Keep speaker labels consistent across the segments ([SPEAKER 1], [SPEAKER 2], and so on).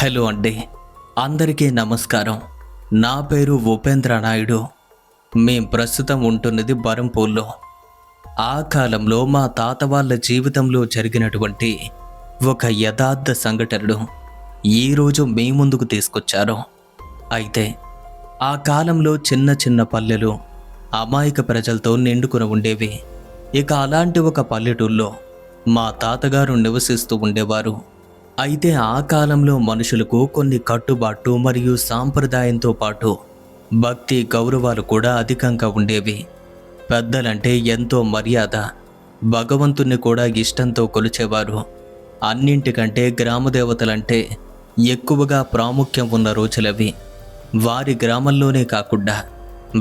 [SPEAKER 1] Hello అండి, అందరికీ నమస్కారం. నా పేరు ఉపేంద్ర నాయుడు. మేం ప్రస్తుతం ఉంటున్నది బరంపూర్లో. ఆ కాలంలో మా తాత వాళ్ళ జీవితంలో జరిగినటువంటి ఒక యథార్థ సంఘటనను ఈరోజు మీ ముందుకు తీసుకొచ్చారు. అయితే ఆ కాలంలో చిన్న చిన్న పల్లెలు అమాయక ప్రజలతో నిండుకుని ఉండేవి. ఇక అలాంటి ఒక పల్లెటూళ్ళలో మా తాతగారు నివసిస్తూ ఉండేవారు. అయితే ఆ కాలంలో మనుషులకు కొన్ని కట్టుబాట్లు మరియు సాంప్రదాయంతో పాటు భక్తి గౌరవాలు కూడా అధికంగా ఉండేవి. పెద్దలంటే ఎంతో మర్యాద, భగవంతుణ్ణి కూడా ఇష్టంతో కొలిచేవారు. అన్నింటికంటే గ్రామదేవతలంటే ఎక్కువగా ప్రాముఖ్యం ఉన్న రోజులవి. వారి గ్రామంలోనే కాకుండా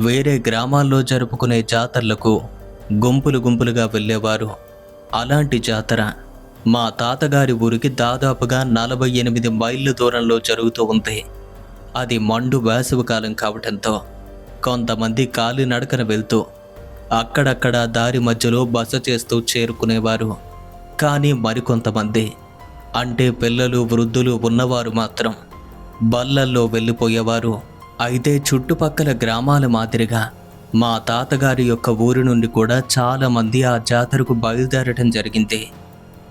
[SPEAKER 1] వేరే గ్రామాల్లో జరుపుకునే జాతరలకు గుంపులు గుంపులుగా వెళ్ళేవారు. అలాంటి జాతర మా తాతగారి ఊరికి దాదాపుగా 48 మైళ్ళ దూరంలో జరుగుతూ ఉంది. అది మండు వేసవికాలం కావటంతో కొంతమంది కాలినడకన వెళ్తూ అక్కడక్కడ దారి మధ్యలో బస చేస్తూ చేరుకునేవారు. కానీ మరికొంతమంది, అంటే పిల్లలు వృద్ధులు ఉన్నవారు మాత్రం బళ్ళల్లో వెళ్ళిపోయేవారు. అయితే చుట్టుపక్కల గ్రామాల మాదిరిగా మా తాతగారి యొక్క ఊరి నుండి కూడా చాలామంది ఆ జాతరకు బయలుదేరటం జరిగింది.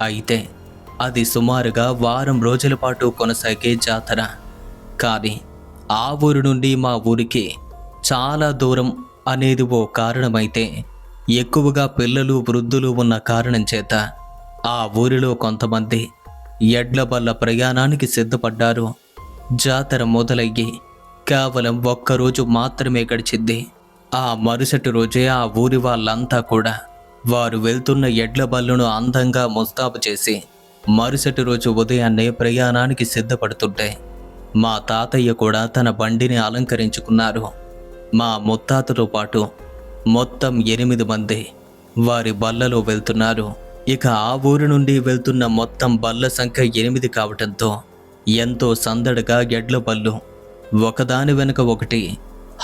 [SPEAKER 1] అయితే అది సుమారుగా వారం రోజుల పాటు కొనసాగే జాతర. కానీ ఆ ఊరి నుండి మా ఊరికి చాలా దూరం అనేది ఓ కారణమైతే, ఎక్కువగా పిల్లలు వృద్ధులు ఉన్న కారణం చేత ఆ ఊరిలో కొంతమంది ఎడ్ల బల్ల ప్రయాణానికి సిద్ధపడ్డారు. జాతర మొదలయ్యి కేవలం ఒక్కరోజు మాత్రమే గడిచింది. ఆ మరుసటి రోజే ఆ ఊరి వాళ్ళంతా కూడా వారు వెళ్తున్న ఎడ్ల బళ్ళను అందంగా ముస్తాబు చేసి మరుసటి రోజు ఉదయాన్నే ప్రయాణానికి సిద్ధపడుతుంటే మా తాతయ్య కూడా తన బండిని అలంకరించుకున్నారు. మా ముత్తాతతో పాటు మొత్తం 8 మంది వారి బళ్ళలో వెళ్తున్నారు. ఇక ఆ ఊరి నుండి వెళ్తున్న మొత్తం బళ్ళ సంఖ్య 8 కావటంతో ఎంతో సందడిగా ఎడ్ల బళ్ళు ఒకదాని వెనుక ఒకటి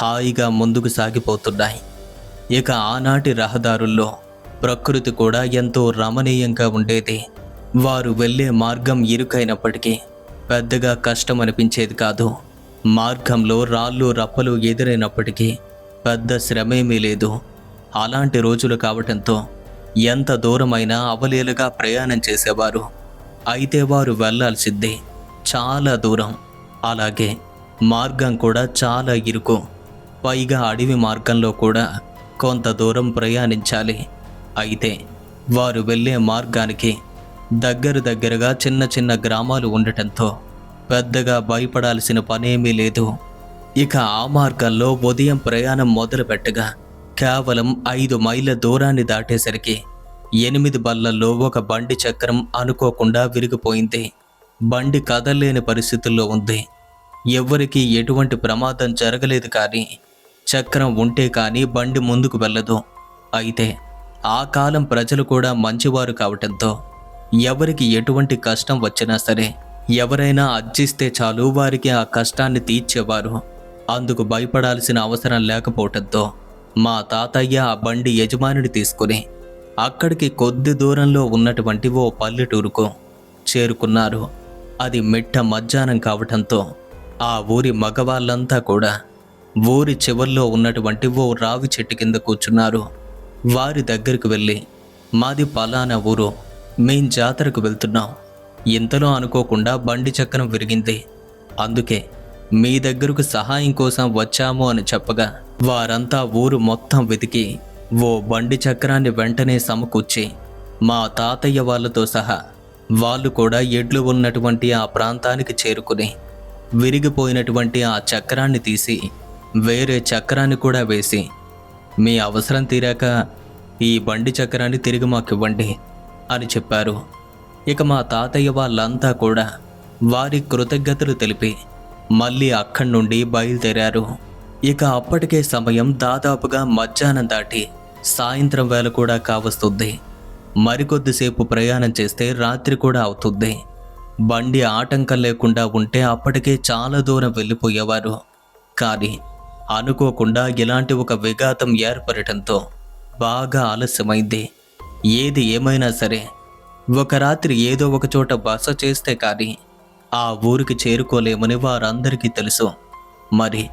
[SPEAKER 1] హాయిగా ముందుకు సాగిపోతున్నాయి. ఇక ఆనాటి రహదారుల్లో ప్రకృతి కూడా ఎంతో రమణీయంగా ఉండేది. వారు వెళ్ళే మార్గం ఇరుకైనప్పటికీ పెద్దగా కష్టం అనిపించేది కాదు. మార్గంలో రాళ్ళు రప్పలు ఎదురైనప్పటికీ పెద్ద శ్రమేమీ లేదు. అలాంటి రోజులు కావటంతో ఎంత దూరమైనా అవలీలగా ప్రయాణం చేసేవారు. అయితే వారు వెళ్ళాల్సింది చాలా దూరం, అలాగే మార్గం కూడా చాలా ఇరుకు. పైగా అడవి మార్గంలో కూడా కొంత దూరం ప్రయాణించాలి. అయితే వారు వెళ్ళే మార్గానికి దగ్గరగా చిన్న చిన్న గ్రామాలు ఉండటంతో పెద్దగా భయపడాల్సిన పనేమీ లేదు. ఇక ఆ మార్గంలో ఉదయం ప్రయాణం మొదలుపెట్టగా కేవలం 5 మైళ్ళ దూరాన్ని దాటేసరికి 8 బళ్ళల్లో ఒక బండి చక్రం అనుకోకుండా విరిగిపోయింది. బండి కదల్లేని పరిస్థితుల్లో ఉంది. ఎవ్వరికీ ఎటువంటి ప్రమాదం జరగలేదు, కానీ చక్రం ఉంటే కానీ బండి ముందుకు వెళ్ళదు. అయితే ఆ కాలం ప్రజలు కూడా మంచివారు కావటంతో ఎవరికి ఎటువంటి కష్టం వచ్చినా సరే ఎవరైనా అర్జిస్తే చాలు వారికి ఆ కష్టాన్ని తీర్చేవారు. అందుకు భయపడాల్సిన అవసరం లేకపోవటంతో మా తాతయ్య ఆ బండి యజమానిని తీసుకుని అక్కడికి కొద్ది దూరంలో ఉన్నటువంటి ఓ పల్లెటూరుకు చేరుకున్నారు. అది మిట్ట మధ్యాహ్నం కావటంతో ఆ ఊరి మగవాళ్ళంతా కూడా ఊరి చివర్లో ఉన్నటువంటి ఓ రావి చెట్టు కింద కూర్చున్నారు. వారి దగ్గరికి వెళ్ళి, మాది పలానా ఊరు, మేం జాతరకు వెళ్తున్నాం. ఇంతలో అనుకోకుండా బండి చక్రం విరిగింది, అందుకే మీ దగ్గరకు సహాయం కోసం వచ్చాము అని చెప్పగా వారంతా ఊరు మొత్తం వెతికి ఓ బండి చక్రాన్ని వెంటనే సమకూర్చి మా తాతయ్య వాళ్ళతో సహా వాళ్ళు కూడా ఎడ్లు ఉన్నటువంటి ఆ ప్రాంతానికి చేరుకుని విరిగిపోయినటువంటి ఆ చక్రాన్ని తీసి వేరే చక్రాన్ని కూడా వేసి, మీ అవసరం తీరాక ఈ బండి చక్రాన్ని తిరిగి మాకివ్వండి అని చెప్పారు. ఇక మా తాతయ్య వాళ్ళంతా కూడా వారి కృతజ్ఞతలు తెలిపి మళ్ళీ అక్కడి నుండి బయలుదేరారు. ఇక అప్పటికే సమయం దాదాపుగా మధ్యాహ్నం దాటి సాయంత్రం వేళ కూడా కావస్తుంది. మరికొద్దిసేపు ప్రయాణం చేస్తే రాత్రి కూడా అవుతుంది. బండి ఆటంకం లేకుండా ఉంటే అప్పటికే చాలా దూరం వెళ్ళిపోయేవారు. కానీ అనుకోకుండా ఇలాంటి ఒక విఘాతం ఏర్పడటంతో బాగా ఆలస్యమైంది. ఏది ఏమైనా సరే ఒక రాత్రి ఏదో ఒక చోట బస చేస్తే కానీ ఆ ఊరికి చేరుకోలేమని వారందరికీ తెలుసు. మరి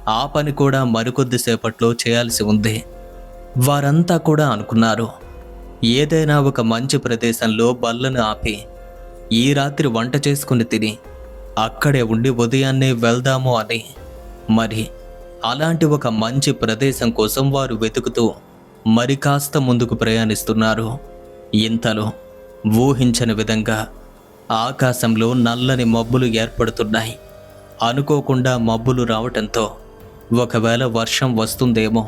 [SPEAKER 1] ఆ పని కూడా మరికొద్దిసేపట్లో చేయాల్సి ఉంది. వారంతా కూడా అనుకున్నారు, ఏదైనా ఒక మంచి ప్రదేశంలో బల్లను ఆపి ఈ రాత్రి వంట చేసుకుని తిని అక్కడే ఉండి ఉదయాన్నే వెళ్దాము అని. మరి అలాంటి ఒక మంచి ప్రదేశం కోసం వారు వెతుకుతూ మరి కాస్త ముందుకు ప్రయాణిస్తున్నారు. ఇంతలో ఊహించని విధంగా ఆకాశంలో నల్లని మబ్బులు ఏర్పడుతున్నాయి. అనుకోకుండా మబ్బులు రావటంతో ఒకవేళ వర్షం వస్తుందేమో,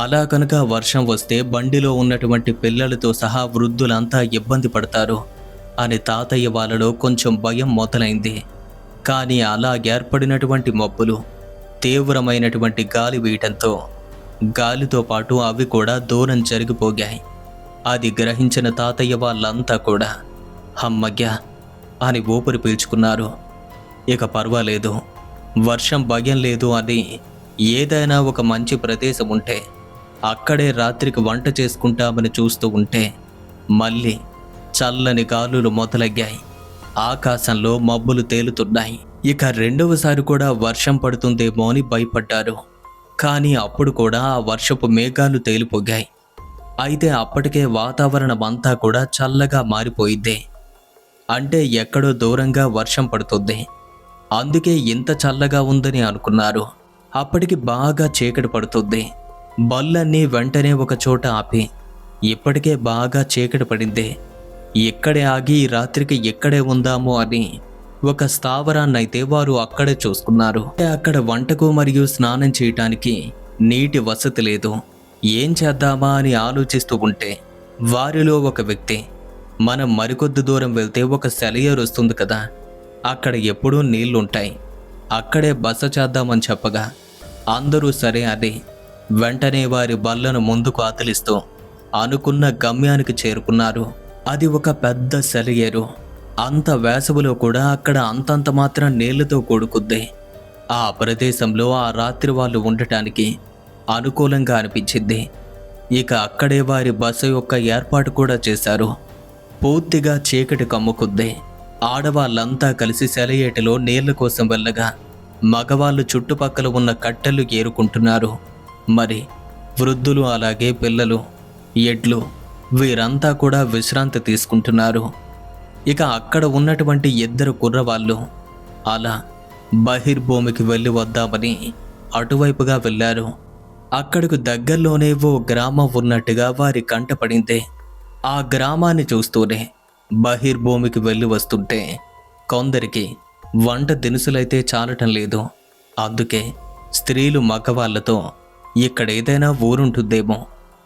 [SPEAKER 1] అలా కనుక వర్షం వస్తే బండిలో ఉన్నటువంటి పిల్లలతో సహా వృద్ధులంతా ఇబ్బంది పడతారు అని తాతయ్య వాళ్ళలో కొంచెం భయం మొదలైంది. కానీ అలా ఏర్పడినటువంటి మబ్బులు తీవ్రమైనటువంటి గాలి వీయటంతో గాలితో పాటు అవి కూడా దూరం జరిగిపోయాయి. అది గ్రహించిన తాతయ్య వాళ్ళంతా కూడా హమ్మయ్య అని ఊపిరి పీల్చుకున్నారు. ఇక పర్వాలేదు, వర్షం భయం లేదు అని ఏదైనా ఒక మంచి ప్రదేశం ఉంటే అక్కడే రాత్రికి వంట చేసుకుంటామని చూస్తూ ఉంటే మళ్ళీ చల్లని గాలులు మొదలయ్యాయి. ఆకాశంలో మబ్బులు తేలుతున్నాయి. ఇక రెండవసారి కూడా వర్షం పడుతుందేమో అని భయపడ్డారు. కానీ అప్పుడు కూడా ఆ వర్షపు మేఘాలు తేలిపోయాయి. అయితే అప్పటికే వాతావరణం అంతా కూడా చల్లగా మారిపోయింది. అంటే ఎక్కడో దూరంగా వర్షం పడుతుంది. అందుకే ఇంత చల్లగా ఉందని అనుకున్నారు. అప్పటికి బాగా చీకటి పడుతుంది. బళ్ళన్నీ వెంటనే ఒక చోట ఆపి, ఇప్పటికే బాగా చీకటి పడింది, ఇక్కడే ఆగి ఈ రాత్రికి ఇక్కడే ఉందాము అని ఒక స్థావరాన్నైతే వారు అక్కడే చూసుకున్నారు. అక్కడ వంటకు మరియు స్నానం చేయటానికి నీటి వసతి లేదు. ఏం చేద్దామా అని ఆలోచిస్తూ ఉంటే వారిలో ఒక వ్యక్తి, మనం మరికొద్ది దూరం వెళ్తే ఒక సెలయేరు వస్తుంది కదా, అక్కడ ఎప్పుడూ నీళ్లుంటాయి, అక్కడే బస చేద్దామని చెప్పగా అందరూ సరే అని వెంటనే వారి బల్లను ముందుకు ఆతలిస్తూ అనుకున్న గమ్యానికి చేరుకున్నారు. అది ఒక పెద్ద సెలయేరు. అంత వేసవిలో కూడా అక్కడ అంతంత మాత్రం నీళ్లతో కూడుకుద్ది. ఆ ప్రదేశంలో ఆ రాత్రి వాళ్ళు ఉండటానికి అనుకూలంగా అనిపించింది. ఇక అక్కడే వారి బస యొక్క ఏర్పాటు కూడా చేశారు. పూర్తిగా చీకటి కమ్ముకుద్ది. ఆడవాళ్ళంతా కలిసి సెలయేటిలో నీళ్ల కోసం వెళ్ళగా మగవాళ్ళు చుట్టుపక్కల ఉన్న కట్టెలు ఏరుకుంటున్నారు. మరి వృద్ధులు అలాగే పిల్లలు, ఎడ్లు వీరంతా కూడా విశ్రాంతి తీసుకుంటున్నారు. ఇక అక్కడ ఉన్నటువంటి ఇద్దరు కుర్రవాళ్ళు అలా బహిర్భూమికి వెళ్ళి వద్దామని అటువైపుగా వెళ్ళారు. అక్కడికి దగ్గరలోనే ఓ గ్రామం ఉన్నట్టుగా వారి కంటపడింది. ఆ గ్రామాన్ని చూస్తూనే బహిర్భూమికి వెళ్ళి వస్తుంటే కొందరికి వంట దినుసులైతే చాలటం లేదు. అందుకే స్త్రీలు మగవాళ్లతో ఇక్కడ ఏదైనా ఊరుంటుందేమో,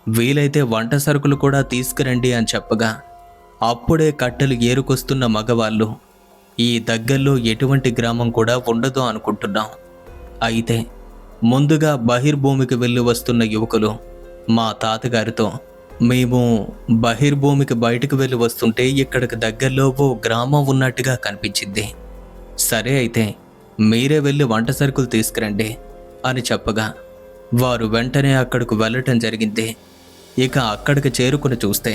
[SPEAKER 1] వీలైతే వంట సరుకులు కూడా తీసుకురండి అని చెప్పగా అప్పుడే కట్టెలు ఏరుకొస్తున్న మగవాళ్ళు, ఈ దగ్గరలో ఎటువంటి గ్రామం కూడా ఉండదు అనుకుంటున్నాం. అయితే ముందుగా బహిర్భూమికి వెళ్ళి వస్తున్న యువకులు మా తాతగారితో, మేము బహిర్భూమికి బయటకు వెళ్ళి వస్తుంటే ఇక్కడికి దగ్గరలో ఓ గ్రామం ఉన్నట్టుగా కనిపించింది, సరే అయితే మీరే వెళ్ళి వంట సరుకులు తీసుకురండి అని చెప్పగా వారు వెంటనే అక్కడికి వెళ్ళటం జరిగింది. ఇక అక్కడికి చేరుకుని చూస్తే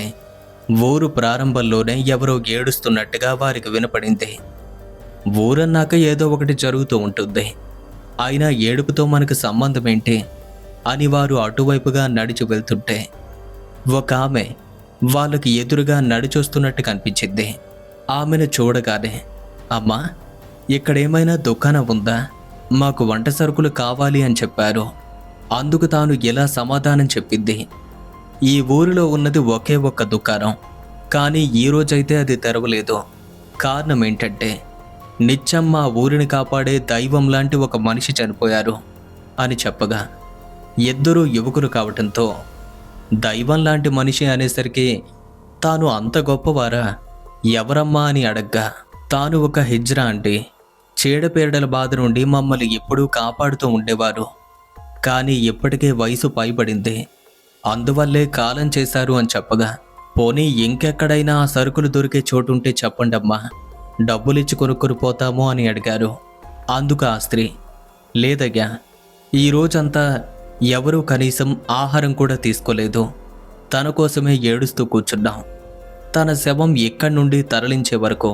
[SPEAKER 1] ఊరు ప్రారంభంలోనే ఎవరో ఏడుస్తున్నట్టుగా వారికి వినపడింది. ఊరన్నాక ఏదో ఒకటి జరుగుతూ ఉంటుంది, అయినా ఏడుపుతో మనకు సంబంధం ఏంటి అని వారు అటువైపుగా నడిచి వెళ్తుంటే ఒక ఆమె వాళ్ళకి ఎదురుగా నడిచొస్తున్నట్టు కనిపించింది. ఆమెను చూడగానే, అమ్మా ఇక్కడేమైనా దుకాణం ఉందా, మాకు వంట సరుకులు కావాలి అని చెప్పారు. అందుకు తాను ఇలా సమాధానం చెప్పింది, ఈ ఊరిలో ఉన్నది ఒకే ఒక్క దుకాణం, కానీ ఈరోజైతే అది తెరవలేదు. కారణం ఏంటంటే నిత్యం మా ఊరిని కాపాడే దైవం లాంటి ఒక మనిషి చనిపోయారు అని చెప్పగా ఇద్దరూ యువకులు కావటంతో దైవం లాంటి మనిషి అనేసరికి తాను అంత గొప్పవారా, ఎవరమ్మా అని అడగ్గా తాను ఒక హిజ్రా అండి, చీడపీడల బాధ నుండి మమ్మల్ని ఎప్పుడూ కాపాడుతూ ఉండేవారు, కానీ ఇప్పటికే వయసు పైబడింది, అందువల్లే కాలం చేశారు అని చెప్పగా, పోనీ ఇంకెక్కడైనా ఆ సరుకులు దొరికే చోటుంటే చెప్పండమ్మా, డబ్బులిచ్చి కొనుక్కొని పోతాము అని అడిగారు. అందుకు ఆ స్త్రీ, లేదయ్యా, ఈరోజంతా ఎవరూ కనీసం ఆహారం కూడా తీసుకోలేదు, తన కోసమే ఏడుస్తూ కూర్చున్నాం, తన శవం ఇక్కడి నుండి తరలించే వరకు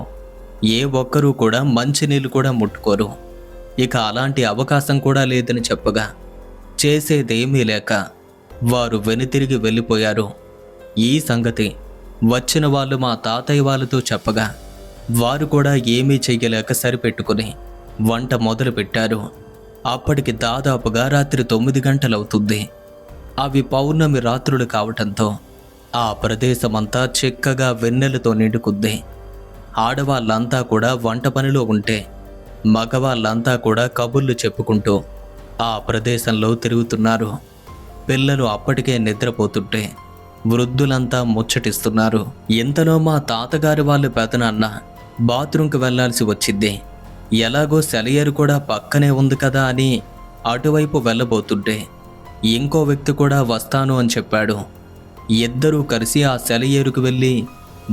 [SPEAKER 1] ఏ ఒక్కరూ కూడా మంచినీళ్ళు కూడా ముట్టుకోరు. ఇక అలాంటి అవకాశం కూడా లేదని చెప్పగా చేసేదేమీ లేక వారు వెనుతిరిగి వెళ్ళిపోయారు. ఈ సంగతి వచ్చిన వాళ్ళు మా తాతయ్య వాళ్ళతో చెప్పగా వారు కూడా ఏమీ చెయ్యలేక సరిపెట్టుకుని వంట మొదలుపెట్టారు. అప్పటికి దాదాపుగా రాత్రి 9 గంటలవుతుంది. అవి పౌర్ణమి రాత్రులు కావటంతో ఆ ప్రదేశమంతా చిక్కగా వెన్నెలతో నిండుకుంది. ఆడవాళ్ళంతా కూడా వంట పనిలో ఉంటే మగవాళ్ళంతా కూడా కబుర్లు చెప్పుకుంటూ ఆ ప్రదేశంలో తిరుగుతున్నారు. పిల్లలు అప్పటికే నిద్రపోతుంటే వృద్ధులంతా ముచ్చటిస్తున్నారు. ఇంతలో మా తాతగారి వాళ్ళ పెదనాన్న బాత్రూంకి వెళ్లాల్సి వచ్చింది. ఎలాగో సెలయేరు కూడా పక్కనే ఉంది కదా అని అటువైపు వెళ్ళబోతుంటే ఇంకో వ్యక్తి కూడా వస్తాను అని చెప్పాడు. ఇద్దరూ కలిసి ఆ సెలయేరుకు వెళ్ళి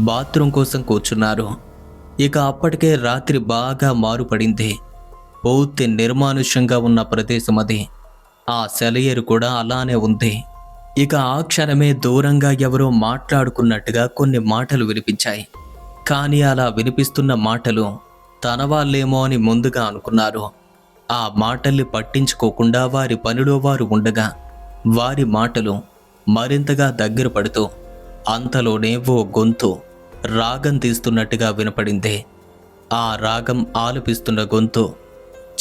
[SPEAKER 1] బాత్రూం కోసం కూర్చున్నారు. ఇక అప్పటికే రాత్రి బాగా మారుపడింది. పూర్తి నిర్మానుష్యంగా ఉన్న ప్రదేశం అది. ఆ సెలయేరు కూడా అలానే ఉంది. ఇక ఆ క్షణమే దూరంగా ఎవరో మాట్లాడుకున్నట్టుగా కొన్ని మాటలు వినిపించాయి. కానీ అలా వినిపిస్తున్న మాటలు తన వాళ్ళేమో అని ముందుగా అనుకున్నారు. ఆ మాటల్ని పట్టించుకోకుండా వారి పనిలో వారు ఉండగా వారి మాటలు మరింతగా దగ్గర పడుతూ అంతలోనే ఓ గొంతు రాగం తీస్తున్నట్టుగా వినపడింది. ఆ రాగం ఆలపిస్తున్న గొంతు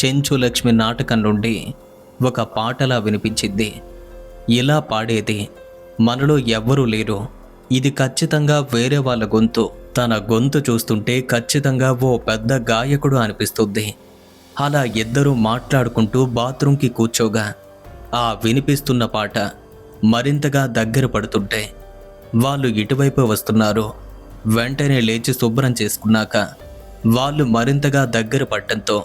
[SPEAKER 1] చెంచు లక్ష్మి నాటకం నుండి ఒక పాటలా వినిపించింది. ఇలా పాడేది మనలో ఎవ్వరూ లేరు. ఇది ఖచ్చితంగా వేరే వాళ్ళ గొంతు. తన గొంతు చూస్తుంటే ఖచ్చితంగా ఓ పెద్ద గాయకుడు అనిపిస్తుంది. అలా ఇద్దరూ మాట్లాడుకుంటూ బాత్రూంకి కూర్చోగా ఆ వినిపిస్తున్న పాట మరింతగా దగ్గర పడుతుంటే వాళ్ళు ఇటువైపు వస్తున్నారు. వెంటనే లేచి శుభ్రం చేసుకున్నాక వాళ్ళు మరింతగా దగ్గర పడటంతో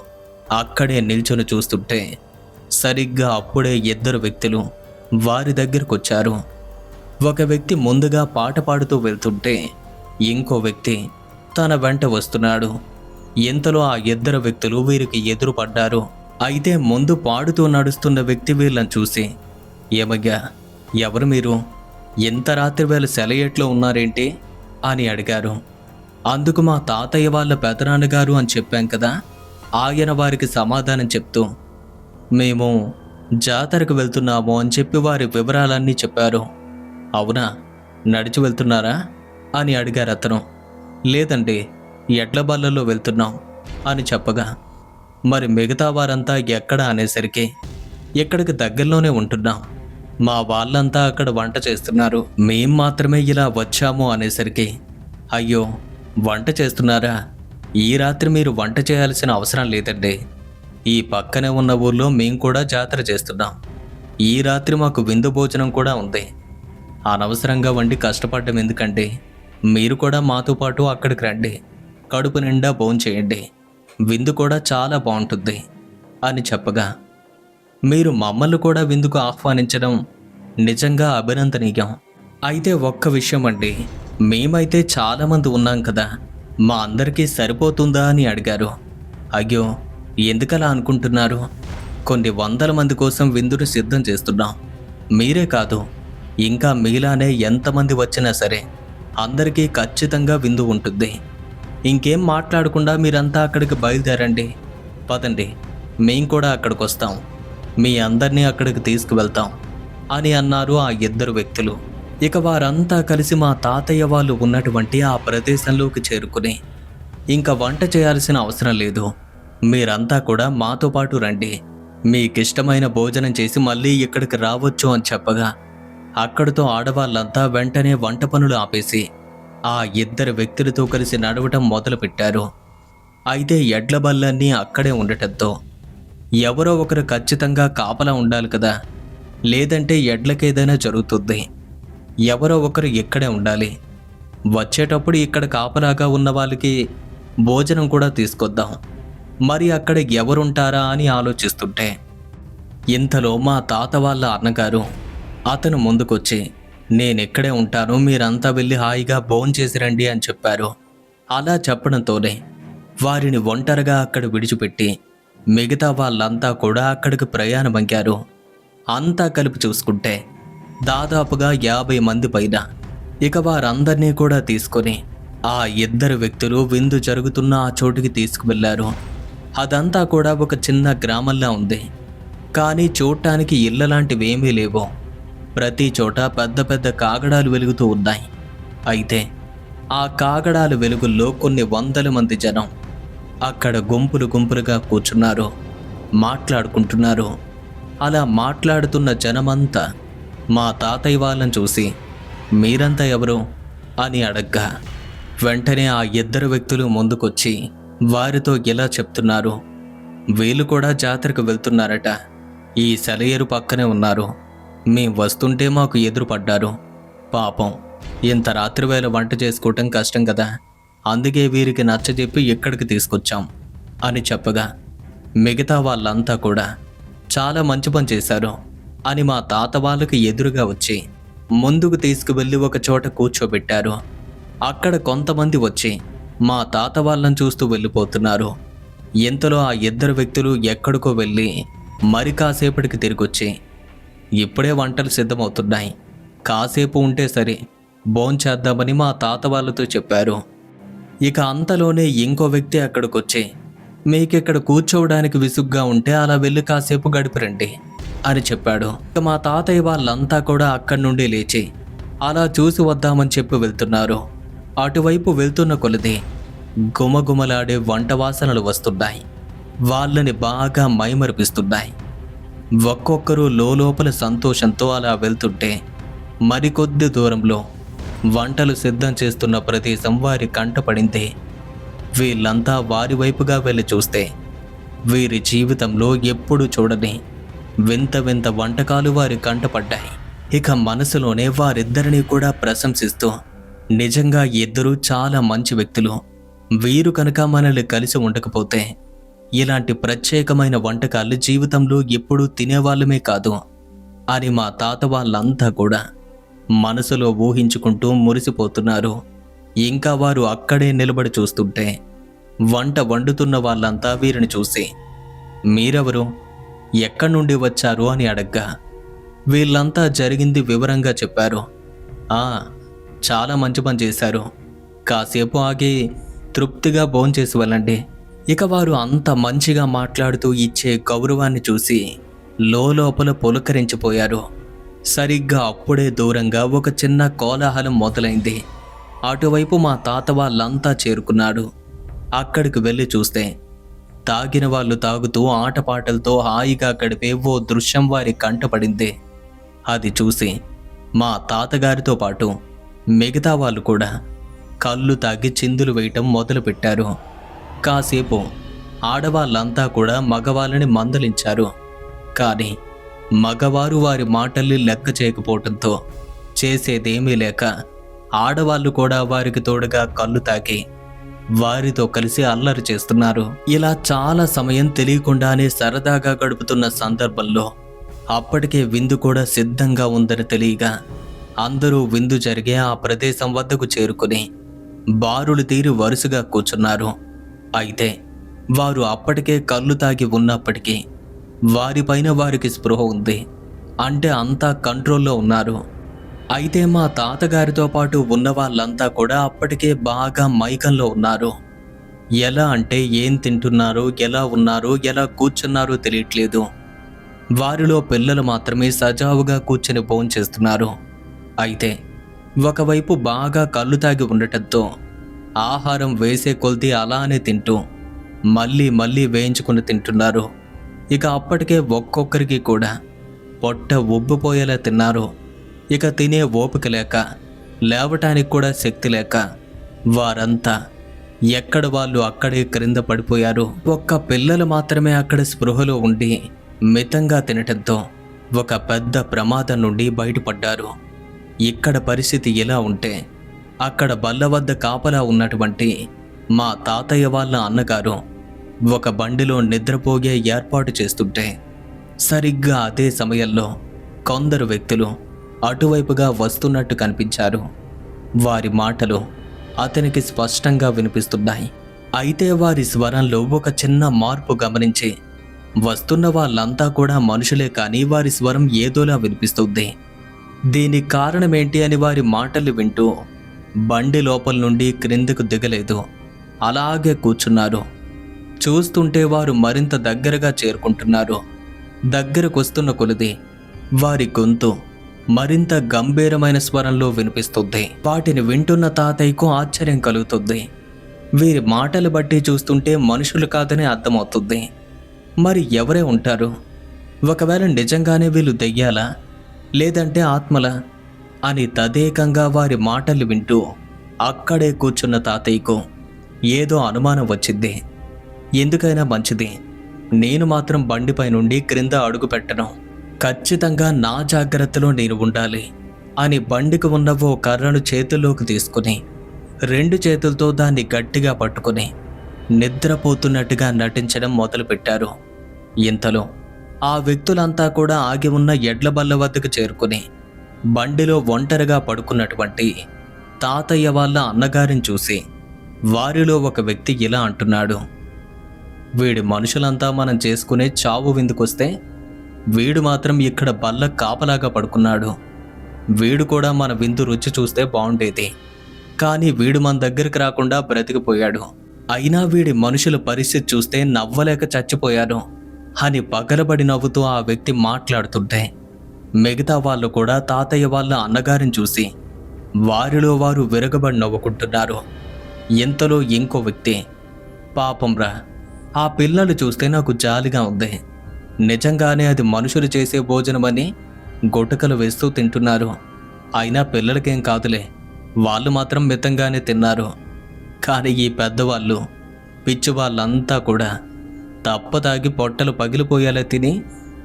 [SPEAKER 1] అక్కడే నిల్చొని చూస్తుంటే సరిగ్గా అప్పుడే ఇద్దరు వ్యక్తులు వారి దగ్గరకొచ్చారు. ఒక వ్యక్తి ముందుగా పాట పాడుతూ వెళ్తుంటే ఇంకో వ్యక్తి తన వెంట వస్తున్నాడు. ఇంతలో ఆ ఇద్దరు వ్యక్తులు వీరికి ఎదురుపడ్డారు. అయితే ముందు పాడుతూ నడుస్తున్న వ్యక్తి వీళ్ళని చూసి, ఏమయ్యా, ఎవరు మీరు? ఎంత రాత్రి వేళ సెలయేట్లో ఉన్నారేంటి అని అడిగారు. అందుకు మా తాతయ్య వాళ్ళ పెదనాన్నగారు అని చెప్పాం కదా. ఆయన వారికి సమాధానం చెప్తూ, మేము జాతరకు వెళ్తున్నాము అని చెప్పి వారి వివరాలన్నీ చెప్పారు. అవునా, నడిచి వెళ్తున్నారా అని అడిగారు అతను. లేదండి, ఎడ్ల బళ్ళలో వెళ్తున్నాం అని చెప్పగా, మరి మిగతా వారంతా ఎక్కడ అనేసరికి ఇక్కడికి దగ్గరలోనే ఉంటున్నాం, మా వాళ్ళంతా అక్కడ వంట చేస్తున్నారు, మేం మాత్రమే ఇలా వచ్చాము అనేసరికి, అయ్యో వంట చేస్తున్నారా? ఈ రాత్రి మీరు వంట చేయాల్సిన అవసరం లేదండి. ఈ పక్కనే ఉన్న ఊర్లో మేము కూడా జాతర చేస్తున్నాం. ఈ రాత్రి మాకు విందు భోజనం కూడా ఉంది. అనవసరంగా వండి కష్టపడ్డం ఎందుకండి? మీరు కూడా మాతో పాటు అక్కడికి రండి, కడుపు నిండా భోంచేయండి, విందు కూడా చాలా బాగుంటుంది అని చెప్పగా, మీరు మమ్మల్ని కూడా విందుకు ఆహ్వానించడం నిజంగా అభినందనీయం. అయితే ఒక్క విషయం అండి, మేమైతే చాలామంది ఉన్నాం కదా, మా అందరికీ సరిపోతుందా అని అడిగారు. అయ్యో, ఎందుకలా అనుకుంటున్నారు? కొన్ని వందల మంది కోసం విందును సిద్ధం చేస్తున్నాం. మీరే కాదు, ఇంకా మీలానే ఎంతమంది వచ్చినా సరే అందరికీ ఖచ్చితంగా విందు ఉంటుంది. ఇంకేం మాట్లాడకుండా మీరంతా అక్కడికి బయలుదేరండి. పదండి, మేం కూడా అక్కడికి వస్తాం, మీ అందరినీ అక్కడికి తీసుకువెళ్తాం అని అన్నారు ఆ ఇద్దరు వ్యక్తులు. ఇక వారంతా కలిసి మా తాతయ్య వాళ్ళు ఉన్నటువంటి ఆ ప్రదేశంలోకి చేరుకుని, ఇంకా వంట చేయాల్సిన అవసరం లేదు, మీరంతా కూడా మాతో పాటు రండి, మీకిష్టమైన భోజనం చేసి మళ్ళీ ఇక్కడికి రావచ్చు అని చెప్పగా, అక్కడితో ఆడవాళ్ళంతా వెంటనే వంట పనులు ఆపేసి ఆ ఇద్దరు వ్యక్తులతో కలిసి నడవటం మొదలుపెట్టారు. అయితే ఎడ్ల బళ్ళన్నీ అక్కడే ఉండటంతో ఎవరో ఒకరు ఖచ్చితంగా కాపలా ఉండాలి కదా, లేదంటే ఎడ్లకేదైనా జరుగుతుంది. ఎవరో ఒకరు ఇక్కడే ఉండాలి. వచ్చేటప్పుడు ఇక్కడ కాపలాగా ఉన్న వాళ్ళకి భోజనం కూడా తీసుకొద్దాం. మరి అక్కడ ఎవరుంటారా అని ఆలోచిస్తుంటే ఇంతలో మా తాత వాళ్ళ అన్నగారు అతను ముందుకొచ్చి, నేనెక్కడే ఉంటాను, మీరంతా వెళ్ళి హాయిగా భోంచేసి రండి అని చెప్పారు. అలా చెప్పడంతోనే వారిని ఒంటరిగా అక్కడ విడిచిపెట్టి మిగతా వాళ్ళంతా కూడా అక్కడికి ప్రయాణమయ్యారు. అంతా కలిపి చూసుకుంటే దాదాపుగా 50 మంది పైన. ఇక వారందరినీ కూడా తీసుకొని ఆ ఇద్దరు వ్యక్తులు విందు జరుగుతున్న ఆ చోటుకి తీసుకువెళ్లారు. అదంతా కూడా ఒక చిన్న గ్రామంలా ఉంది. కానీ చూడటానికి ఇళ్ళ లాంటివి ఏమీ లేవు. ప్రతి చోట పెద్ద పెద్ద కాగడాలు వెలుగుతూ ఉన్నాయి. అయితే ఆ కాగడాల వెలుగుల్లో కొన్ని వందల మంది జనం అక్కడ గుంపులు గుంపులుగా కూర్చున్నారు, మాట్లాడుకుంటున్నారు. అలా మాట్లాడుతున్న జనమంతా మా తాతయ్య వాళ్ళని చూసి మీరంతా ఎవరు అని అడగ్గా వెంటనే ఆ ఇద్దరు వ్యక్తులు ముందుకొచ్చి వారితో ఇలా చెప్తున్నారు. వీళ్ళు కూడా జాతరకు వెళ్తున్నారట. ఈ సెలయేరు పక్కనే ఉన్నారు. మేం వస్తుంటే మాకు ఎదురుపడ్డారు. పాపం ఇంత రాత్రివేళ వంట చేసుకోవటం కష్టం కదా, అందుకే వీరికి నచ్చజెప్పి ఇక్కడికి తీసుకొచ్చాం అని చెప్పగా మిగతా వాళ్ళంతా కూడా చాలా మంచి పని చేశారు అని మా తాత వాళ్ళకి ఎదురుగా వచ్చి ముందుకు తీసుకువెళ్ళి ఒక చోట కూర్చోబెట్టారు. అక్కడ కొంతమంది వచ్చి మా తాత వాళ్ళని చూస్తూ వెళ్ళిపోతున్నారు. ఇంతలో ఆ ఇద్దరు వ్యక్తులు ఎక్కడికో వెళ్ళి మరి కాసేపటికి తిరిగొచ్చి ఇప్పుడే వంటలు సిద్ధమవుతున్నాయి, కాసేపు ఉంటే సరే భోంచేద్దామని మా తాత వాళ్ళతో చెప్పారు. ఇక అంతలోనే ఇంకో వ్యక్తి అక్కడికొచ్చి మీకిక్కడ కూర్చోవడానికి విసుగ్గా ఉంటే అలా వెళ్ళి కాసేపు గడిపిరండి అని చెప్పాడు. ఇక మా తాతయ్య వాళ్ళంతా కూడా అక్కడి నుండి లేచి అలా చూసి వద్దామని చెప్పి వెళ్తున్నారు. అటువైపు వెళ్తున్న కొలది గుమగుమలాడే వంట వాసనలు వస్తున్నాయి. వాళ్ళని బాగా మైమరిపిస్తున్నాయి. ఒక్కొక్కరు లోపల సంతోషంతో అలా వెళ్తుంటే మరికొద్ది దూరంలో వంటలు సిద్ధం చేస్తున్న ప్రదేశం వారి కంటపడింది. వీళ్ళంతా వారి వైపుగా వెళ్ళి చూస్తే వీరి జీవితంలో ఎప్పుడూ చూడని వింత వింత వంటకాలు వారి కంటపడ్డాయి. ఇక మనసులోనే వారిద్దరినీ కూడా ప్రశంసిస్తూ నిజంగా ఇద్దరూ చాలా మంచి వ్యక్తులు, వీరు కనుక మనల్ని కలిసి ఉండకపోతే ఇలాంటి ప్రత్యేకమైన వంటకాలు జీవితంలో ఎప్పుడూ తినేవాళ్ళమే కాదు అని మా తాత వాళ్ళంతా కూడా మనసులో ఊహించుకుంటూ మురిసిపోతున్నారు. ఇంకా వారు అక్కడే నిలబడి చూస్తుంటే వంట వండుతున్న వాళ్ళంతా వీరిని చూసి మీరెవరు, ఎక్కడి నుండి వచ్చారు అని అడగ్గా వీళ్ళంతా జరిగింది వివరంగా చెప్పారు. చాలా మంచి పని చేశారు, కాసేపు ఆగి తృప్తిగా భోంచేసి వెళ్ళండి. ఇక వారు అంత మంచిగా మాట్లాడుతూ ఇచ్చే గౌరవాన్ని చూసి లోపల పులకరించిపోయారు. సరిగ్గా అప్పుడే దూరంగా ఒక చిన్న కోలాహలం మొదలైంది. అటువైపు మా తాత వాళ్ళంతా చేరుకున్నాడు. అక్కడికి వెళ్ళి చూస్తే తాగిన వాళ్ళు తాగుతూ ఆటపాటలతో హాయిగా గడిపే ఓ దృశ్యం వారి కంటపడింది. అది చూసి మా తాతగారితో పాటు మిగతా వాళ్ళు కూడా కళ్ళు తాగి చిందులు వేయటం మొదలుపెట్టారు. కాసేపు ఆడవాళ్ళంతా కూడా మగవాళ్ళని మందలించారు. కానీ మగవారు వారి మాటల్ని లెక్క చేయకపోవటంతో చేసేదేమీ లేక ఆడవాళ్ళు కూడా వారికి తోడుగా కళ్ళు తాగి వారితో కలిసి అల్లరి చేస్తున్నారు. ఇలా చాలా సమయం తెలియకుండానే సరదాగా గడుపుతున్న సందర్భంలో అప్పటికే విందు కూడా సిద్ధంగా ఉందని తెలియగా అందరూ విందు జరిగే ఆ ప్రదేశం వద్దకు చేరుకుని బారులు తీరి వరుసగా కూర్చున్నారు. అయితే వారు అప్పటికే కళ్ళు తాగి ఉన్నప్పటికీ వారిపైన వారికి స్పృహ ఉంది, అంటే అంతా కంట్రోల్లో ఉన్నారు. అయితే మా తాతగారితో పాటు ఉన్న వాళ్ళంతా కూడా అప్పటికే బాగా మైకంలో ఉన్నారు. ఎలా అంటే ఏం తింటున్నారో, ఎలా ఉన్నారో, ఎలా కూర్చున్నారో తెలియట్లేదు. వారిలో పిల్లలు మాత్రమే సజావుగా కూర్చుని భోంచేస్తున్నారు. అయితే ఒకవైపు బాగా కళ్ళు తాగి ఉండటంతో ఆహారం వేసే కొద్దీ అలానే తింటూ మళ్ళీ మళ్ళీ వేయించుకుని తింటున్నారు. ఇక అప్పటికే ఒక్కొక్కరికి కూడా పొట్ట ఉబ్బిపోయేలా తిన్నారు. ఇక తినే ఓపిక లేక, లేవటానికి కూడా శక్తి లేక వారంతా ఎక్కడ వాళ్ళు అక్కడే క్రింద పడిపోయారు. ఒక్క పిల్లలు మాత్రమే అక్కడ స్పృహలో ఉండి మితంగా తినటంతో ఒక పెద్ద ప్రమాదం నుండి బయటపడ్డారు. ఇక్కడ పరిస్థితి ఎలా ఉంటే అక్కడ బల్ల వద్ద కాపలా ఉన్నటువంటి మా తాతయ్య వాళ్ళ అన్నగారు ఒక బండిలో నిద్రపోగే ఏర్పాటు చేస్తుంటే సరిగ్గా అదే సమయంలో కొందరు వ్యక్తులు అటువైపుగా వస్తున్నట్టు కనిపించారు. వారి మాటలు అతనికి స్పష్టంగా వినిపిస్తున్నాయి. అయితే వారి స్వరంలో ఒక చిన్న మార్పు గమనించి వస్తున్న వాళ్ళంతా కూడా మనుషులే కానీ వారి స్వరం ఏదోలా వినిపిస్తుంది. దీనికి కారణమేంటి అని వారి మాటలు వింటూ బండి లోపల నుండి క్రిందకు దిగలేదు. అలాగే కూర్చున్నారు. చూస్తుంటే వారు మరింత దగ్గరగా చేరుకుంటున్నారు. దగ్గరకొస్తున్న కొలది వారి గొంతు మరింత గంభీరమైన స్వరంలో వినిపిస్తుంది. వాటిని వింటున్న తాతయ్యకు ఆశ్చర్యం కలుగుతుంది. వీరి మాటలు బట్టి చూస్తుంటే మనుషులు కాదని అర్థమవుతుంది. మరి ఎవరే ఉంటారు? ఒకవేళ నిజంగానే వీళ్ళు దెయ్యాలా, లేదంటే ఆత్మలా అని తదేకంగా వారి మాటలు వింటూ అక్కడే కూర్చున్న తాతయ్యకు ఏదో అనుమానం వచ్చింది. ఎందుకైనా మంచిది, నేను మాత్రం బండిపై నుండి క్రింద అడుగు పెట్టను. ఖచ్చితంగా నా జాగ్రత్తలో నేను ఉండాలి అని బండికి ఉన్న ఓ కర్రను చేతుల్లోకి తీసుకుని 2 చేతులతో దాన్ని గట్టిగా పట్టుకుని నిద్రపోతున్నట్టుగా నటించడం మొదలుపెట్టారు. ఇంతలో ఆ వ్యక్తులంతా కూడా ఆగి ఉన్న ఎడ్ల బల్ల వద్దకు చేరుకుని బండిలో ఒంటరిగా పడుకున్నటువంటి తాతయ్య వాళ్ళ అన్నగారిని చూసి వారిలో ఒక వ్యక్తి ఇలా అంటున్నాడు: వీడి మనుషులంతా మనం చేసుకునే చావు విందుకొస్తే వీడు మాత్రం ఇక్కడ బల్ల కాపలాగా పడుకున్నాడు. వీడు కూడా మన విందు రుచి చూస్తే బాగుండేది, కానీ వీడు మన దగ్గరికి రాకుండా బ్రతికిపోయాడు. అయినా వీడి మనుషుల పరిస్థితి చూస్తే నవ్వలేక చచ్చిపోయారు అని పగలబడి నవ్వుతూ ఆ వ్యక్తి మాట్లాడుతుంటే మిగతా వాళ్ళు కూడా తాతయ్య వాళ్ళ అన్నగారిని చూసి వారిలో వారు విరగబడి నవ్వుకుంటున్నారు. ఇంతలో ఇంకో వ్యక్తి, పాపంరా, ఆ పిల్లలు చూస్తే నాకు జాలిగా ఉంది. నిజంగానే అది మనుషులు చేసే భోజనమని గుటకలు వేస్తూ తింటున్నారు. అయినా పిల్లలకేం కాదులే, వాళ్ళు మాత్రం మితంగానే తిన్నారు. కానీ ఈ పెద్దవాళ్ళు, పిచ్చి వాళ్ళంతా కూడా తప్పదాగి పొట్టలు పగిలిపోయేలా తిని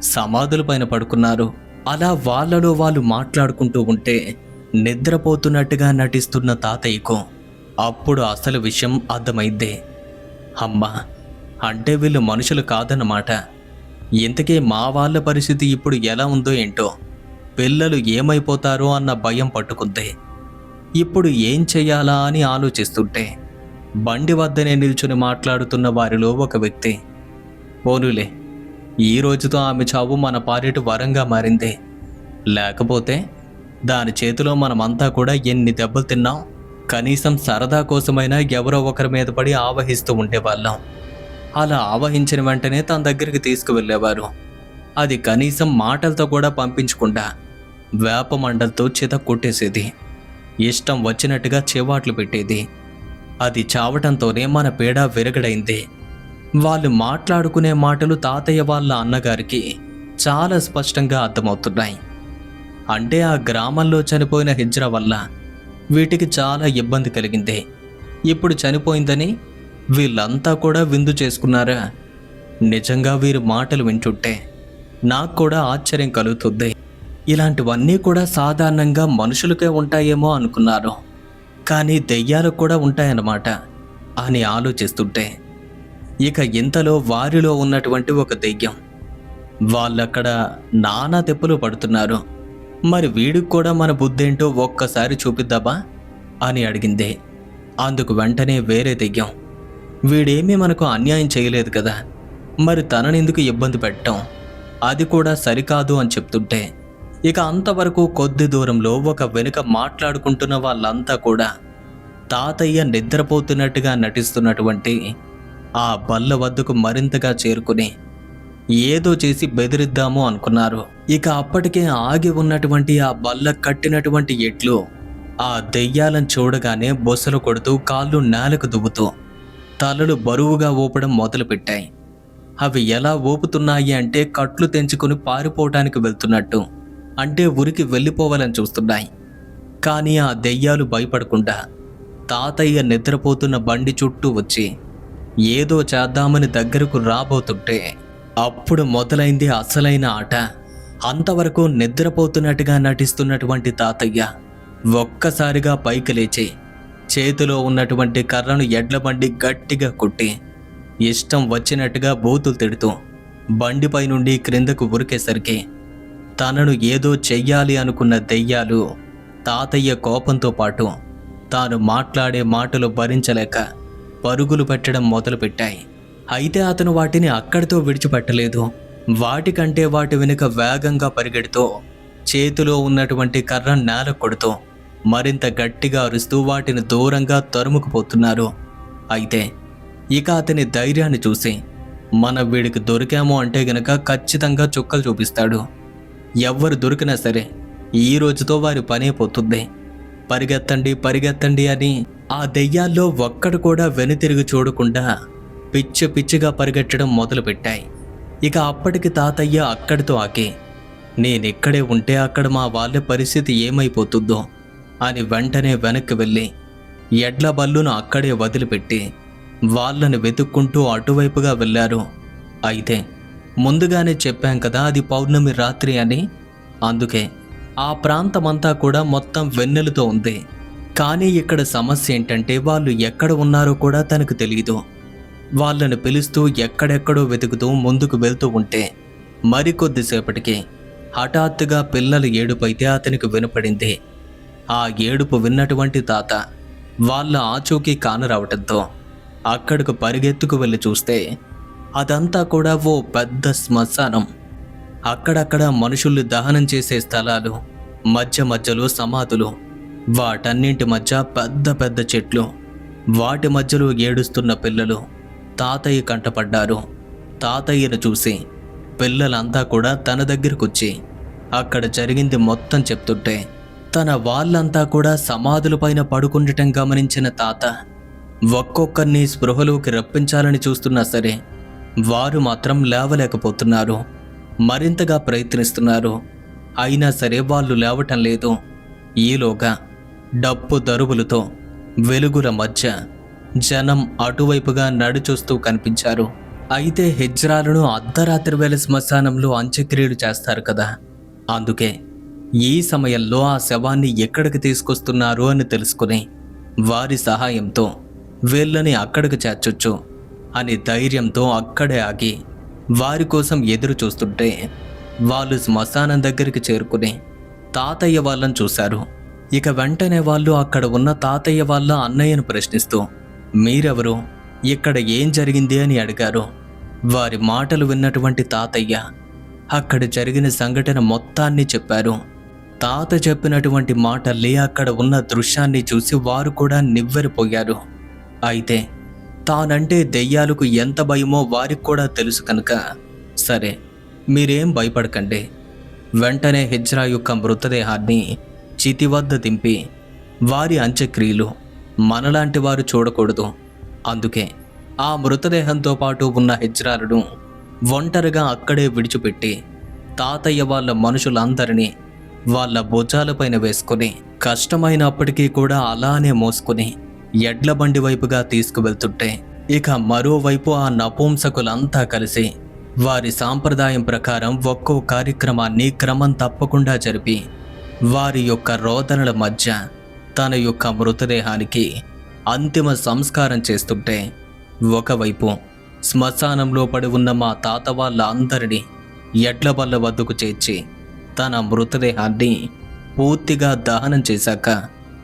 [SPEAKER 1] సమాధుల పైన పడుకున్నారు. అలా వాళ్ళలో వాళ్ళు మాట్లాడుకుంటూ ఉంటే నిద్రపోతున్నట్టుగా నటిస్తున్న తాతయ్యకు అప్పుడు అసలు విషయం అర్థమైంది. అమ్మా, అంటే వీళ్ళు మనుషులు కాదన్నమాట. ఇంతకీ మా వాళ్ళ పరిస్థితి ఇప్పుడు ఎలా ఉందో ఏంటో, పిల్లలు ఏమైపోతారో అన్న భయం పట్టుకుంది. ఇప్పుడు ఏం చెయ్యాలా అని ఆలోచిస్తుంటే బండి వద్దనే నిల్చుని మాట్లాడుతున్న వారిలో ఒక వ్యక్తి, పోనీలే, ఈ రోజుతో ఆమె చావు మన పాలిట వరంగా మారింది. లేకపోతే దాని చేతిలో మనమంతా కూడా ఎన్ని దెబ్బలు తిన్నాం. కనీసం సరదా కోసమైనా ఎవరో ఒకరి మీద పడి ఆవహిస్తూ ఉండేవాళ్ళం. అలా ఆవహించిన వెంటనే తన దగ్గరికి తీసుకువెళ్ళేవారు. అది కనీసం మాటలతో కూడా పంపించకుండా వేప మండలతో చిత కొట్టేసేది. ఇష్టం వచ్చినట్టుగా చెవాట్లు పెట్టేది. అది చావటంతోనే మన పీడ విరగడైంది. వాళ్ళు మాట్లాడుకునే మాటలు తాతయ్య వాళ్ళ అన్నగారికి చాలా స్పష్టంగా అర్థమవుతున్నాయి. అంటే ఆ గ్రామంలో చనిపోయిన హిజ్రా వల్ల వీటికి చాలా ఇబ్బంది కలిగింది. ఇప్పుడు చనిపోయిందని వీళ్ళంతా కూడా విందు చేసుకున్నారా? నిజంగా వీరి మాటలు వింటుంటే నాకు కూడా ఆశ్చర్యం కలుగుతుంది. ఇలాంటివన్నీ కూడా సాధారణంగా మనుషులకే ఉంటాయేమో అనుకున్నారు, కానీ దెయ్యాలకు కూడా ఉంటాయన్నమాట అని ఆలోచిస్తుంటే ఇక ఇంతలో వారిలో ఉన్నటువంటి ఒక దెయ్యం, వాళ్ళక్కడ నానా తెప్పులు పడుతున్నారు, మరి వీడికి కూడా మన బుద్ధేంటో ఒక్కసారి చూపిద్దామా అని అడిగింది. అందుకు వెంటనే వేరే దెయ్యం, వీడేమీ మనకు అన్యాయం చేయలేదు కదా, మరి తననెందుకు ఇబ్బంది పెట్టడం, అది కూడా సరికాదు అని చెప్తుంటే ఇక అంతవరకు కొద్ది దూరంలో ఒక వెనుక మాట్లాడుకుంటున్న వాళ్ళంతా కూడా తాతయ్య నిద్రపోతున్నట్టుగా నటిస్తున్నటువంటి ఆ బల్ల వద్దకు మరింతగా చేరుకుని ఏదో చేసి బెదిరిద్దాము అనుకున్నారు. ఇక అప్పటికే ఆగి ఉన్నటువంటి ఆ బల్ల కట్టినటువంటి ఎడ్లు ఆ దెయ్యాలను చూడగానే బొసలు కొడుతూ కాళ్ళు నేలకు దువ్వుతూ తలలు బరువుగా ఊపడం మొదలుపెట్టాయి. అవి ఎలా ఊపుతున్నాయి అంటే కట్లు తెంచుకుని పారిపోవటానికి వెళ్తున్నట్టు, అంటే ఉరికి వెళ్ళిపోవాలని చూస్తున్నాయి. కానీ ఆ దెయ్యాలు భయపడకుండా తాతయ్య నిద్రపోతున్న బండి చుట్టూ వచ్చి ఏదో చేద్దామని దగ్గరకు రాబోతుంటే అప్పుడు మొదలైంది అసలైన ఆట. అంతవరకు నిద్రపోతున్నట్టుగా నటిస్తున్నటువంటి తాతయ్య ఒక్కసారిగా పైకి లేచి చేతిలో ఉన్నటువంటి కర్రను ఎడ్ల బండి గట్టిగా కొట్టి ఇష్టం వచ్చినట్టుగా బూతులు తిడుతూ బండిపై నుండి క్రిందకు ఉరికేసరికి తనను ఏదో చెయ్యాలి అనుకున్న దెయ్యాలు తాతయ్య కోపంతో పాటు తాను మాట్లాడే మాటలు భరించలేక పరుగులు పెట్టడం మొదలుపెట్టాయి. అయితే అతను వాటిని అక్కడితో విడిచిపెట్టలేదు. వాటికంటే వాటి వెనుక వేగంగా పరిగెడుతూ చేతిలో ఉన్నటువంటి కర్ర నేల కొడుతూ మరింత గట్టిగా అరుస్తూ వాటిని దూరంగా తరుముకుపోతున్నారు. అయితే ఇక అతని ధైర్యాన్ని చూసి మనం వీడికి దొరికాము అంటే గనక ఖచ్చితంగా చుక్కలు చూపిస్తాడు. ఎవ్వరు దొరికినా సరే ఈ రోజుతో వారి పనైపోతుంది. పరిగెత్తండి పరిగెత్తండి అని ఆ దెయ్యాల్లో ఒక్కడు కూడా వెనుతిరిగి చూడకుండా పిచ్చి పిచ్చిగా పరిగెట్టడం మొదలుపెట్టాయి. ఇక అప్పటికి తాతయ్య అక్కడితో ఆగి, నేనిక్కడే ఉంటే అక్కడ మా వాళ్ళ పరిస్థితి ఏమైపోతుందో అని వెంటనే వెనక్కి వెళ్ళి ఎడ్ల బల్లును అక్కడే వదిలిపెట్టి వాళ్ళని వెతుక్కుంటూ అటువైపుగా వెళ్ళారు. అయితే ముందుగానే చెప్పాం కదా అది పౌర్ణమి రాత్రి అని. అందుకే ఆ ప్రాంతమంతా కూడా మొత్తం వెన్నెలతో ఉంది. కానీ ఇక్కడ సమస్య ఏంటంటే వాళ్ళు ఎక్కడ ఉన్నారో కూడా తనకు తెలియదు. వాళ్ళని పిలుస్తూ ఎక్కడెక్కడో వెతుకుతూ ముందుకు వెళ్తూ ఉంటే మరికొద్దిసేపటికి హఠాత్తుగా పిల్లల ఏడుపైతే అతనికి వినపడింది. ఆ ఏడుపు విన్నటువంటి తాత వాళ్ళ ఆచూకీ కానరావటంతో అక్కడకు పరిగెత్తుకు వెళ్ళి చూస్తే అదంతా కూడా ఓ పెద్ద శ్మశానం. అక్కడక్కడ మనుషుల్ని దహనం చేసే స్థలాలు, మధ్య మధ్యలో సమాధులు, వాటన్నింటి మధ్య పెద్ద పెద్ద చెట్లు, వాటి మధ్యలో ఏడుస్తున్న పిల్లలు తాతయ్య కంటపడ్డారు. తాతయ్యను చూసి పిల్లలంతా కూడా తన దగ్గరకొచ్చి అక్కడ జరిగింది మొత్తం చెప్తుంటే తన వాళ్ళంతా కూడా సమాధులపైన పడుకుండటం గమనించిన తాత ఒక్కొక్కరిని స్పృహలోకి రప్పించాలని చూస్తున్నా సరే వారు మాత్రం లేవలేకపోతున్నారు. మరింతగా ప్రయత్నిస్తున్నారు. అయినా సరే వాళ్ళు లేవటం లేదు. ఈలోగా డప్పు దరువులతో వెలుగుల మధ్య జనం అటువైపుగా నడిచొస్తూ కనిపించారు. అయితే హిజ్రాలను అర్ధరాత్రి వేళ శ్మశానంలో అంత్యక్రియలు చేస్తారు కదా, అందుకే ఈ సమయంలో ఆ శవాన్ని ఎక్కడికి తీసుకొస్తున్నారు అని తెలుసుకుని వారి సహాయంతో వీళ్ళని అక్కడికి చేర్చొచ్చు అని ధైర్యంతో అక్కడే ఆగి వారి కోసం ఎదురు చూస్తుంటే వాళ్ళు శ్మశానం దగ్గరికి చేరుకుని తాతయ్య వాళ్ళని చూశారు. ఇక వెంటనే వాళ్ళు అక్కడ ఉన్న తాతయ్య వాళ్ళ అన్నయ్యను ప్రశ్నిస్తూ, మీరెవరు, ఇక్కడ ఏం జరిగింది అని అడిగారు. వారి మాటలు విన్నటువంటి తాతయ్య అక్కడ జరిగిన సంఘటన మొత్తాన్ని చెప్పారు. తాత చెప్పినటువంటి మాటల్ని, అక్కడ ఉన్న దృశ్యాన్ని చూసి వారు కూడా నివ్వెరపోయారు. అయితే తానంటే దెయ్యాలకు ఎంత భయమో వారికి కూడా తెలుసు కనుక, సరే మీరేం భయపడకండి, వెంటనే హిజ్రా యొక్క మృతదేహాన్ని చితి వద్ద దింపి వారి అంత్యక్రియలు మనలాంటి వారు చూడకూడదు. అందుకే ఆ మృతదేహంతో పాటు ఉన్న హిజ్రాలను ఒంటరిగా అక్కడే విడిచిపెట్టి తాతయ్య వాళ్ళ మనుషులందరినీ వాళ్ళ భుజాలపైన వేసుకుని కష్టమైనప్పటికీ కూడా అలానే మోసుకుని ఎడ్ల బండి వైపుగా తీసుకువెళ్తుంటే, ఇక మరోవైపు ఆ నపుంసకులంతా కలిసి వారి సాంప్రదాయం ప్రకారం ఒక్కో కార్యక్రమాన్ని క్రమం తప్పకుండా జరిపి వారి యొక్క రోదనల మధ్య తన యొక్క మృతదేహానికి అంతిమ సంస్కారం చేస్తుంటే, ఒకవైపు శ్మశానంలో పడి ఉన్న మా తాత వాళ్ళ అందరినీ ఎడ్ల బల్ల వద్దకు చేర్చి తన మృతదేహాన్ని పూర్తిగా దహనం చేశాక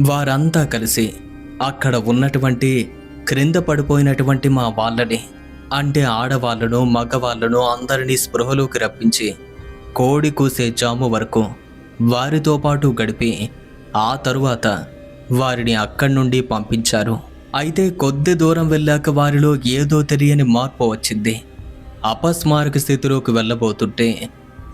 [SPEAKER 1] వారంతా కలిసి అక్కడ ఉన్నటువంటి క్రింద పడిపోయినటువంటి మా వాళ్ళని, అంటే ఆడవాళ్ళను మగవాళ్ళను అందరినీ స్పృహలోకి రప్పించి కోడి కూసే జాము వరకు వారితో పాటు గడిపి ఆ తరువాత వారిని అక్కడి నుండి పంపించారు. అయితే కొద్ది దూరం వెళ్ళాక వారిలో ఏదో తెలియని మార్పు వచ్చింది. అపస్మారక స్థితిలోకి వెళ్ళబోతుంటే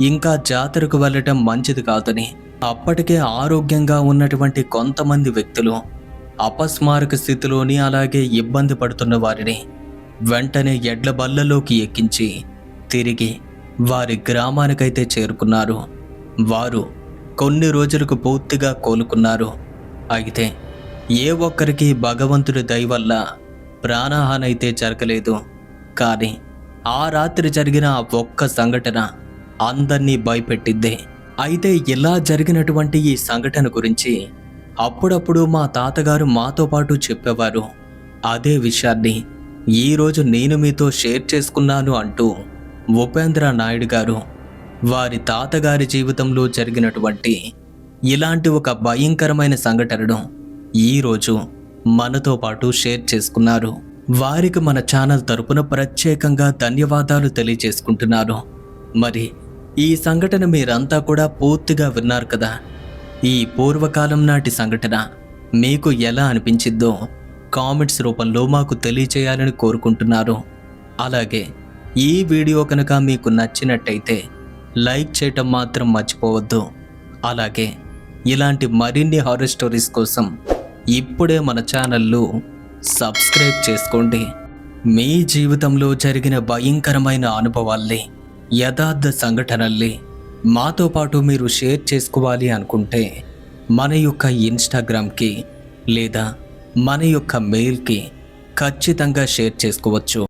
[SPEAKER 1] ఇంకా జాతరకు వెళ్ళటం మంచిది కాదని అప్పటికే ఆరోగ్యంగా ఉన్నటువంటి కొంతమంది వ్యక్తులు అపస్మారక స్థితిలోని అలాగే ఇబ్బంది పడుతున్న వారిని వెంటనే ఎడ్ల బల్లలోకి ఎక్కించి తిరిగి వారి గ్రామానికైతే చేరుకున్నారు. వారు కొన్ని రోజులకు పూర్తిగా కోలుకున్నారు. అయితే ఏ ఒక్కరికి భగవంతుడి దయ వల్ల ప్రాణహాని అయితే జరగలేదు. కానీ ఆ రాత్రి జరిగిన ఆ ఒక్క సంఘటన అందరినీ భయపెట్టింది. అయితే ఇలా జరిగినటువంటి ఈ సంఘటన గురించి అప్పుడప్పుడు మా తాతగారు మాతో పాటు చెప్పేవారు. అదే విషయాన్ని ఈరోజు నేను మీతో షేర్ చేసుకున్నాను అంటూ ఉపేంద్ర నాయుడు గారు వారి తాతగారి జీవితంలో జరిగినటువంటి ఇలాంటి ఒక భయంకరమైన సంఘటనను ఈరోజు మనతో పాటు షేర్ చేసుకున్నారు. వారికి మన ఛానల్ తరపున ప్రత్యేకంగా ధన్యవాదాలు తెలియజేసుకుంటున్నాను. మరి ఈ సంఘటన మీరంతా కూడా పూర్తిగా విన్నారు కదా. ఈ పూర్వకాలం నాటి సంఘటన మీకు ఎలా అనిపించిద్దో కామెంట్స్ రూపంలో మాకు తెలియచేయాలని కోరుకుంటున్నారు. అలాగే ఈ వీడియో కనుక మీకు నచ్చినట్టయితే లైక్ చేయటం మాత్రం మర్చిపోవద్దు. అలాగే ఇలాంటి మరిన్ని హారర్ స్టోరీస్ కోసం ఇప్పుడే మన ఛానల్ను సబ్స్క్రైబ్ చేసుకోండి. మీ జీవితంలో జరిగిన భయంకరమైన అనుభవాల్ని, యథార్థ సంఘటనల్ని మాతో పాటు మీరు షేర్ చేసుకోవాలి అనుకుంటే మన యొక్క ఇన్స్టాగ్రామ్కి లేదా మన యొక్క మెయిల్కి ఖచ్చితంగా షేర్ చేసుకోవచ్చు.